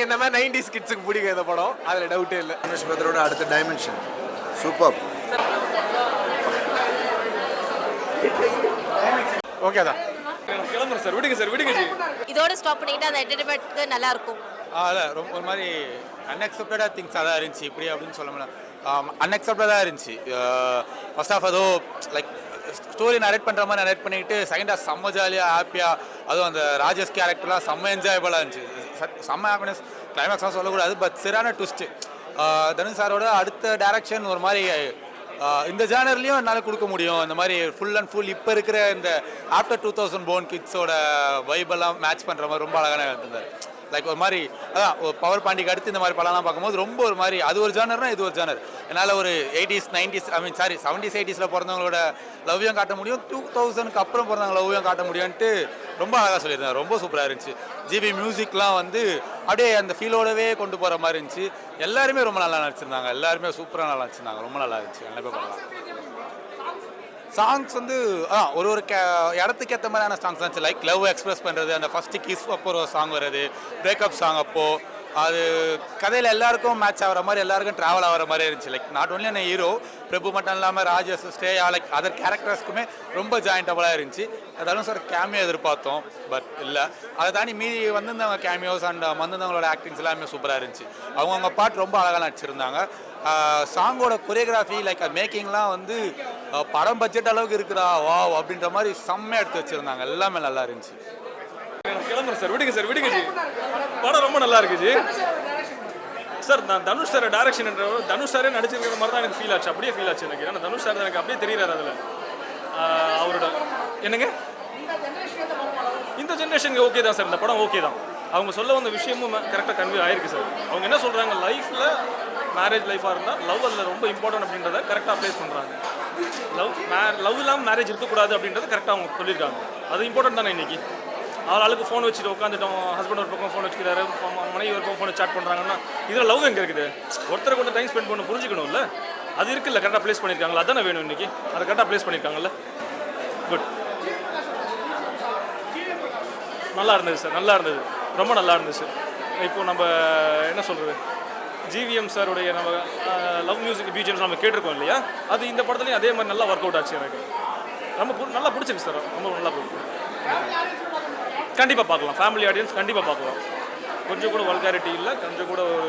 என்ன மாதிரி 90s கிட்ஸுக்கு பிடிக்கும் இந்த படம், அதில் டவுட்டே இல்லை. தனுஷ் பத்ரோட அடுத்த டைமென்ஷன் சூப்பர். ஓகே தான் கிளம்புறேன் சார், விடுங்க சார், விடுங்க ஜி. இதோட ஸ்டாப் பண்ணிட்டு அந்த என்டர்டைன்மெண்ட்க்கு நல்லா இருக்கும். அதான் ரொம்ப ஒரு மாதிரி அன்எக்ஸ்பெக்டடாக திங்ஸ் அதான் இருந்துச்சு. இப்படி அப்படின்னு சொல்ல முடியல, அன்எக்ஸ்பெக்டடாக இருந்துச்சு. ஃபர்ஸ்ட் ஆஃப் ஏதோ லைக் ஸ்டோரி நரேட் பண்ணுற மாதிரி நரேட் பண்ணிட்டு செகண்ட் ஆஃப் செம்ம ஜாலியாக ஹாப்பியாக, அதுவும் அந்த ராஜேஷ் கேரக்டர்லாம் செம்ம என்ஜாயபுளாக இருந்துச்சு. செம்ம ஹாப்பினஸ். கிளைமேக்ஸ்லாம் சொல்லக்கூடாது, பட் சரியான ட்விஸ்ட்டு. தனுஷ் சாரோட அடுத்த டைரக்ஷன் ஒரு மாதிரி இந்த ஜானர்லேயும் என்னால் கொடுக்க முடியும். இந்த மாதிரி ஃபுல் அண்ட் ஃபுல் இப்போ இருக்கிற இந்த ஆஃப்டர் 2000 போர்ன் கிட்ஸோட வைபெல்லாம் மேட்ச் பண்ணுற மாதிரி ரொம்ப அழகான இருந்தார். லைக் ஒரு மாதிரி அதான் பவர் பாண்டிக்கு அடுத்து இந்த மாதிரி படம்லாம் பார்க்கும்போது ரொம்ப ஒரு மாதிரி அது ஒரு ஜானர்னா இது ஒரு ஜானர். என்னால் ஒரு 80s 90s 70s 80s பிறந்தவங்களோட லவ்வையும் காட்ட முடியும், 2000க்கு அப்புறம் பிறந்தவங்க லவ்வையும் காட்ட முடியும்ன்ட்டு ரொம்ப அழகாக சொல்லியிருந்தாங்க. ரொம்ப சூப்பராக இருந்துச்சு. ஜிபி மியூசிக்லாம் வந்து அப்படியே அந்த ஃபீலோடவே கொண்டு போகிற மாதிரி இருந்துச்சு. எல்லாருமே ரொம்ப நல்லா நடிச்சிருந்தாங்க, எல்லாருமே சூப்பராக நல்லா நடிச்சிருந்தாங்க. ரொம்ப நல்லா இருந்துச்சு. எல்லாமே பண்ணலாம். சாங்ஸ் வந்து ஒரு ஒரு இடத்துக்கு ஏற்ற மாதிரியான சாங்ஸ் இருந்துச்சு. லைக் லவ் எக்ஸ்பிரஸ் பண்ணுறது, அந்த ஃபஸ்ட்டு கிஸ் அப்போ ஒரு சாங் வருது, பிரேக்கப் சாங் அப்போது அது கதையில் எல்லாருக்கும் மேட்ச் ஆகிற மாதிரி, எல்லாருக்கும் ட்ராவல் ஆகிற மாதிரி இருந்துச்சு. லைக் நாட் ஒன்லி என்ன ஹீரோ பிரபு மட்டும் இல்லாமல் ராஜேஷ், ஸ்ரேயா, லைக் அதர் கேரக்டர்ஸ்க்குமே ரொம்ப ஜாயிண்டபுளாக இருந்துச்சு. அதாலும் சார் கேமியோ எதிர்பார்த்தோம், பட் இல்லை. அதை தாண்டி மீதி வந்திருந்தவங்க கேமியோஸ் அண்ட் வந்திருந்தவங்களோட ஆக்டிங்ஸ் எல்லாமே சூப்பராக இருந்துச்சு. அவங்கவுங்க பாட்டு ரொம்ப அழகாக நடிச்சிருந்தாங்க. சாங்கோட கொரியோகிராஃபி லைக் மேக்கிங்லாம் வந்து படம் பட்ஜெட் அளவுக்கு இருக்குதா வா அப்படின்ற மாதிரி செம்மையாக எடுத்து வச்சுருந்தாங்க. எல்லாமே நல்லா இருந்துச்சு. கிளம்புறேன் சார், விடுங்க சார், விடுங்க ஜி. படம் ரொம்ப நல்லா இருக்கு ஜி. சார் நான் தனுஷ் சார் டைரக்ஷன் தனுஷ் சாரே நடிச்சிருக்கிற மாதிரி தான் எனக்கு ஃபீல் ஆச்சு. அப்படியே ஃபீல் ஆச்சு எனக்கு. ஏன்னா தனுஷ் சார் எனக்கு அப்படியே தெரியுறாரு அதில். அவரோட என்னங்க இந்த ஜென்ரேஷனுக்கு ஓகே தான் சார், இந்த படம் ஓகே தான். அவங்க சொல்ல வந்த விஷயமும் கரெக்டாக கன்வே ஆயிருக்கு சார். அவங்க என்ன சொல்கிறாங்க, லைஃப்பில் மேரேஜ் லைஃபாக இருந்தால் லவ் அதில் ரொம்ப இம்பார்ட்டன்ட் அப்படின்றத கரெக்டாக அப்ளைஸ் பண்ணுறாங்க. லவ் இல்லாமல் மேரேஜ் இருக்கக்கூடாது அப்படின்றத கரெக்டாக அவங்க சொல்லியிருக்காங்க. அது இம்பார்ட்டன்ட் தானே இன்றைக்கி. ஆளுக்கு ஃபோன் வச்சுட்டு உட்காந்துட்டோம், ஹஸ்பண்ட் ஒரு பக்கம் ஃபோன் வச்சுக்கிறாரு, மனைவி ஒரு பக்கம் ஃபோன் சாட் பண்ணுறாங்கன்னா இதில் லவ் எங்கே இருக்குது? ஒருத்தரை கொஞ்சம் டைம் ஸ்பெண்ட் பண்ண புரிஞ்சுக்கணும்ல. அது இருக்குல்ல, கரெக்டாக ப்ளேஸ் பண்ணியிருக்காங்களா? அதானே வேணும் இன்றைக்கி. அதை கரெக்டாக ப்ளேஸ் பண்ணியிருக்காங்கல்ல. குட், நல்லா இருந்தது சார், நல்லா இருந்தது, ரொம்ப நல்லா இருந்துச்சு. இப்போது நம்ம என்ன சொல்கிறது, ஜிவிஎம் சாருடைய நம்ம லவ் மியூசிக் பிஜிஎம்ஸ் நம்ம கேட்டிருக்கோம் இல்லையா, அது இந்த படத்துலையும் அதே மாதிரி நல்லா ஒர்க் அவுட் ஆச்சு. எனக்கு ரொம்ப நல்லா பிடிச்சிருக்கு சார், ரொம்ப நல்லா பிடிக்கும். கண்டிப்பாக பார்க்கலாம், ஃபேமிலி ஆடியன்ஸ் கண்டிப்பாக பார்க்கலாம். கொஞ்சம் கூட வல்காரிட்டி இல்லை, கொஞ்சம் கூட ஒரு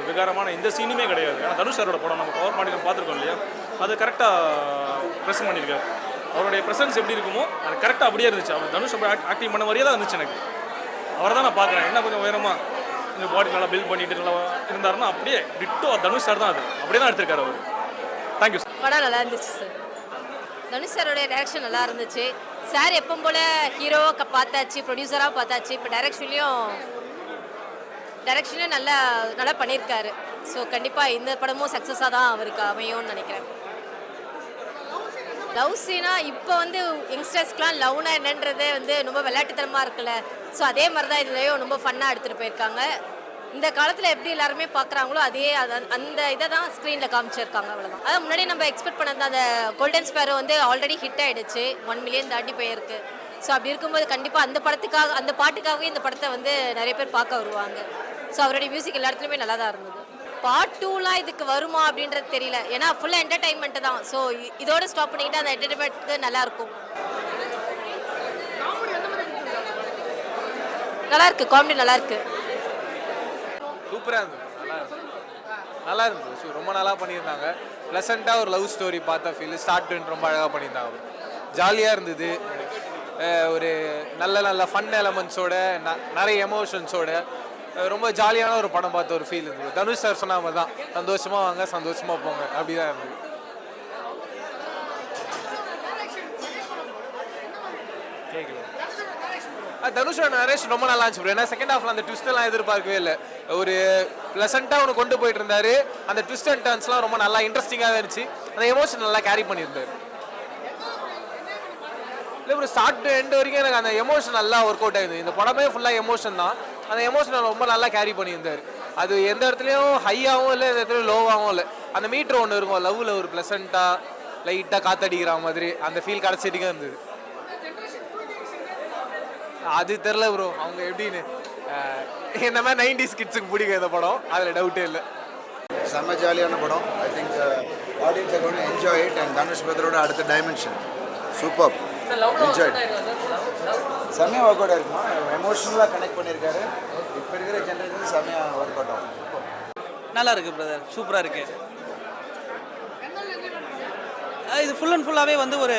விகாரமான எந்த சீனுமே கிடையாது. ஏன்னா தனுஷ் சாரோட படம் நம்ம பவர் பாண்டியில் பார்த்துருக்கோம் இல்லையா, அது கரெக்டாக ப்ரெசென்ட் பண்ணியிருக்காரு. அவருடைய ப்ரெசன்ஸ் எப்படி இருக்குமோ அது கரெக்டாக அப்படியே இருந்துச்சு. அவர் தனுஷ் ஆக்டிங் பண்ண மாதிரியே தான் இருந்துச்சு எனக்கு. அவரை தான் நான் பார்க்குறேன். என்ன கொஞ்சம் உயரமாக இந்த பாடி நல்லா பில்ட் பண்ணிட்டு நல்லா இருந்தாருன்னா அப்படியே டிட்டோ தனுஷ் சார் தான், அது அப்படியே தான் எடுத்திருக்காரு அவர். Thank you sir. படம் நல்லா இருந்துச்சு சார். தனுஷ் சாரோடைய டைரக்ஷன் நல்லா இருந்துச்சு. சார் எப்போ போல் ஹீரோவை பார்த்தாச்சு, ப்ரொடியூசராக பார்த்தாச்சு, இப்போ டைரக்ஷன்லேயும் நல்லா நல்லா பண்ணியிருக்காரு. ஸோ கண்டிப்பாக இந்த படமும் சக்ஸஸாக தான் அவருக்கு அமையும்னு நினைக்கிறேன். லவ் சீனா இப்போ வந்து யங்ஸ்டர்ஸ்க்குலாம் லவ்னா என்னன்றதே வந்து ரொம்ப விளையாட்டுத்தனமாக இருக்குல்ல. ஸோ அதே மாதிரி தான் இதுலேயும் ரொம்ப ஃபன்னாக எடுத்துகிட்டு போயிருக்காங்க. இந்த காலத்தில் எப்படி எல்லாருமே பார்க்குறாங்களோ அதே அந்த இதை தான் ஸ்க்ரீனில் காமிச்சிருக்காங்க, அவ்வளோதான். அதான் முன்னாடி நம்ம எக்ஸ்பெக்ட் பண்ணது அந்த கோல்டன் ஸ்பேரோ வந்து ஆல்ரெடி ஹிட் ஆகிடுச்சு, 1 மில்லியன் தாண்டி போயிருக்கு. ஸோ அப்படி இருக்கும்போது கண்டிப்பாக அந்த பாட்டுக்காகவே இந்த படத்தை வந்து நிறைய பேர் பார்க்க வருவாங்க. ஸோ அவருடைய மியூசிக் எல்லா இடத்துலையுமே நல்லா தான் இருந்தது. பார்ட் 2லாம் இதுக்கு வருமா அப்படின்றது தெரியல, ஏன்னா ஃபுல்லாக என்டர்டைன்மெண்ட்டு தான். ஸோ இதோட ஸ்டாப் பண்ணிக்கிட்டு அந்த என்டர்டைன்மெண்ட்டுக்கு நல்லாயிருக்கும். நல்லாயிருக்கு, காமெடி நல்லாயிருக்கு, சூப்பராக இருந்தது, நல்லா இருந்தது. ரொம்ப நல்லா பண்ணியிருந்தாங்க. ப்ளசண்ட்டாக ஒரு லவ் ஸ்டோரி பார்த்த ஃபீல். ஸ்டார்ட் டு ரொம்ப அழகாக பண்ணியிருந்தாங்க. ஜாலியாக இருந்தது. ஒரு நல்ல நல்ல ஃபன் எலமெண்ட்ஸோட, நிறைய எமோஷன்ஸோட ரொம்ப ஜாலியான ஒரு படம் பார்த்த ஒரு ஃபீல் இருந்தது. தனுஷ் சார் சொன்ன மாதிரி தான், சந்தோஷமாக வாங்க சந்தோஷமாக போங்க, அப்படி தான் இருந்தது. கேட்கல. தனுஷோட நரேஷன் ரொம்ப நல்லா இருந்துச்சு. ஏன்னா செகண்ட் ஹாஃப்ல அந்த ட்விஸ்ட் எல்லாம் எதிர்பார்க்கவே இல்லை. ஒரு ப்ளசண்ட்டாக ஒன்று கொண்டு போயிட்டு இருந்தாரு. அந்த ட்விஸ்ட் அண்ட் டர்ன்ஸ்லாம் ரொம்ப நல்லா இன்ட்ரெஸ்டிங்காக இருந்துச்சு. அந்த எமோஷன் நல்லா கேரி பண்ணியிருந்தாரு. இல்லை ஒரு ஸ்டார்ட் டு எண்ட் வரைக்கும் எனக்கு அந்த எமோஷன் நல்லா ஒர்க் அவுட் ஆகுது. இந்த படமே ஃபுல்லாக எமோஷன் தான். அந்த எமோஷனை ரொம்ப நல்லா கேரி பண்ணியிருந்தார். அது எந்த இடத்துலையும் ஹையாகவும் இல்லை, எந்த இடத்துலையும் லோவாகவும் இல்லை. அந்த மீட்ரு ஒன்று இருக்கும் லவ்வில், ஒரு ப்ளசண்ட்டாக லைட்டாக காத்தடிக்கிற மாதிரி அந்த ஃபீல் கடைசிட்டிக்காக இருந்தது. அது தெரில ப்ரோ அவங்க எப்படின்னு. இந்த மாதிரி 90s கிட்ஸுக்கு பிடிக்கும் இந்த படம், அதில் டவுட்டே இல்லை. செம்ம ஜாலியான படம். I think audience are going to enjoy it and Dhanush பிரதரோட அடுத்த டைமென்ஷன் சூப்பர். என்ஜாய். செம்மையாக ஒர்க் அவுட் இருக்குமா, எமோஷனலாக கனெக்ட் பண்ணியிருக்காரு. இப்போ இருக்கிற ஜென்ரேஷன் செம்மையாக ஒர்க் அவுட் ஆகும். நல்லா இருக்குது பிரதர், சூப்பராக இருக்குது. இது ஃபுல் அண்ட் ஃபுல்லாகவே வந்து ஒரு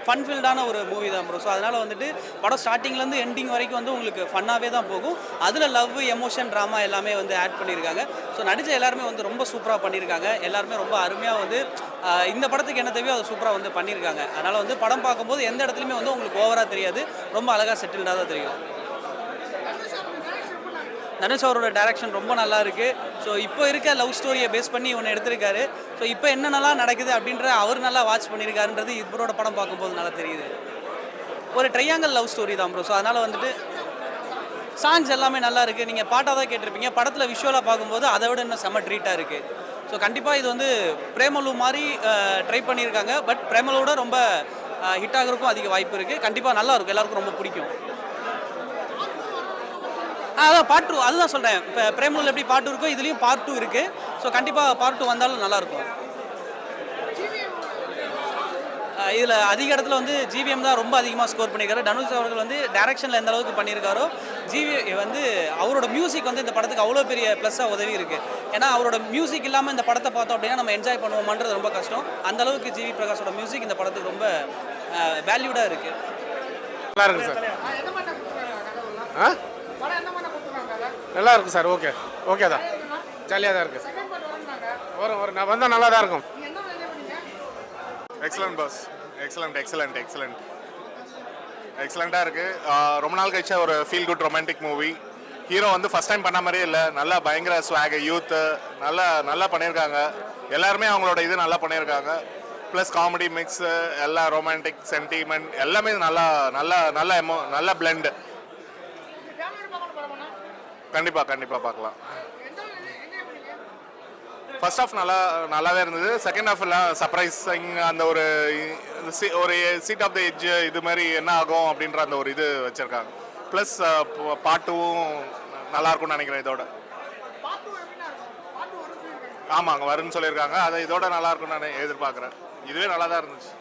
ஃபன் ஃபீல்டான ஒரு மூவி தான் ப்ரோ. ஸோ அதனால் வந்துட்டு படம் ஸ்டார்டிங்லேருந்து எண்டிங் வரைக்கும் வந்து உங்களுக்கு ஃபன்னாகவே தான் போகும். அதில் லவ், எமோஷன், ட்ராமா எல்லாமே வந்து ஆட் பண்ணியிருக்காங்க. ஸோ நடித்த எல்லாருமே வந்து ரொம்ப சூப்பராக பண்ணியிருக்காங்க. எல்லாருமே ரொம்ப அருமையாக வந்து இந்த படத்துக்கு என்ன தேவையோ அதை சூப்பராக வந்து பண்ணியிருக்காங்க. அதனால் வந்து படம் பார்க்கும்போது எந்த இடத்துலையுமே வந்து உங்களுக்கு ஓவராக தெரியாது, ரொம்ப அழகாக செட்டில்டாக தான் தெரியும். தனுஷ் அவரோட டைரக்ஷன் ரொம்ப நல்லா இருக்குது. ஸோ இப்போ இருக்க லவ் ஸ்டோரியை பேஸ் பண்ணி ஒன்று எடுத்திருக்காரு. ஸோ இப்போ என்னென்னலாம் நடக்குது அப்படின்ற அவர் நல்லா வாட்ச் பண்ணியிருக்காருன்றது இவரோட படம் பார்க்கும்போது நல்லா தெரியுது. ஒரு ட்ரையாங்கல் லவ் ஸ்டோரி தான் ப்ரோ. ஸோ அதனால் வந்துட்டு சாங்ஸ் எல்லாமே நல்லா இருக்குது. நீங்கள் பாட்டாக தான் கேட்டிருப்பீங்க, படத்தில் விஷுவலாக பார்க்கும்போது அதை விட இன்னும் செம்ம ட்ரீட்டாக இருக்குது. ஸோ கண்டிப்பாக இது வந்து பிரேமலு மாதிரி ட்ரை பண்ணியிருக்காங்க. பட் பிரேமலோட ரொம்ப ஹிட் ஆகிறதுக்கும் அதிக வாய்ப்பு இருக்குது. கண்டிப்பாக நல்லா இருக்கும், எல்லாருக்கும் ரொம்ப பிடிக்கும். அதான் பார்ட் 2, அதுதான் சொல்கிறேன். இப்போ பிரேமலூரில் எப்படி பார்ட் 2 இருக்கோ இதுலேயும் பார்ட் 2 இருக்குது. ஸோ கண்டிப்பாக பார்ட் 2 வந்தாலும் நல்லாயிருக்கும். இதில் அதிக இடத்துல வந்து ஜிவிஎம் தான் ரொம்ப அதிகமாக ஸ்கோர் பண்ணியிருக்காரு. தனுஷ் அவர்கள் வந்து டைரக்ஷனில் எந்த அளவுக்கு பண்ணியிருக்காரோ, வந்து அவரோட மியூசிக் வந்து இந்த படத்துக்கு அவ்வளோ பெரிய ப்ளஸ்ஸாக உதவி இருக்குது. ஏன்னா அவரோட மியூசிக் இல்லாமல் இந்த படத்தை பார்த்தோம் அப்படின்னா நம்ம என்ஜாய் பண்ணுவோமான்றது ரொம்ப கஷ்டம். அந்த அளவுக்கு ஜிவி பிரகாஷோட மியூசிக் இந்த படத்துக்கு ரொம்ப வேல்யூடாக இருக்குது. நல்லா இருக்கு சார். நல்லா இருக்கும் சார். ஓகே, ஓகே தான், ஜாலியாக தான் இருக்குது. வரும் நான் வந்தால் நல்லா தான் இருக்கும். எக்ஸலண்ட் பாஸ், எக்ஸலண்ட்டாக இருக்குது. ரொம்ப நாள் கழிச்சா ஒரு feel good romantic movie. Hero வந்து ஃபஸ்ட் டைம் பண்ண மாதிரியே இல்லை, நல்லா பயங்கர ஸ்வாக், யூத்து நல்லா பண்ணியிருக்காங்க. எல்லாருமே அவங்களோட இது நல்லா பண்ணியிருக்காங்க. ப்ளஸ் காமெடி மிக்ஸு, எல்லாம் ரொமான்டிக் சென்டிமெண்ட் எல்லாமே நல்ல பிளெண்டு. கண்டிப்பாக பார்க்கலாம். ஃபர்ஸ்ட் ஹாஃப் நல்லாவே இருந்தது. செகண்ட் ஹாஃப் எல்லாம் சர்ப்ரைசிங், அந்த ஒரு சீட் ஆஃப் த எட்ஜ் இது மாதிரி என்ன ஆகும் அப்படின்ற அந்த ஒரு இது வச்சுருக்காங்க. ப்ளஸ் பாட்டும் நல்லாயிருக்கும்னு நினைக்கிறேன். இதோட ஆமாங்க வரும்னு சொல்லியிருக்காங்க. அதை இதோட நல்லாயிருக்கும்னு நான் எதிர்பார்க்குறேன். இதுவே நல்லா தான் இருந்துச்சு.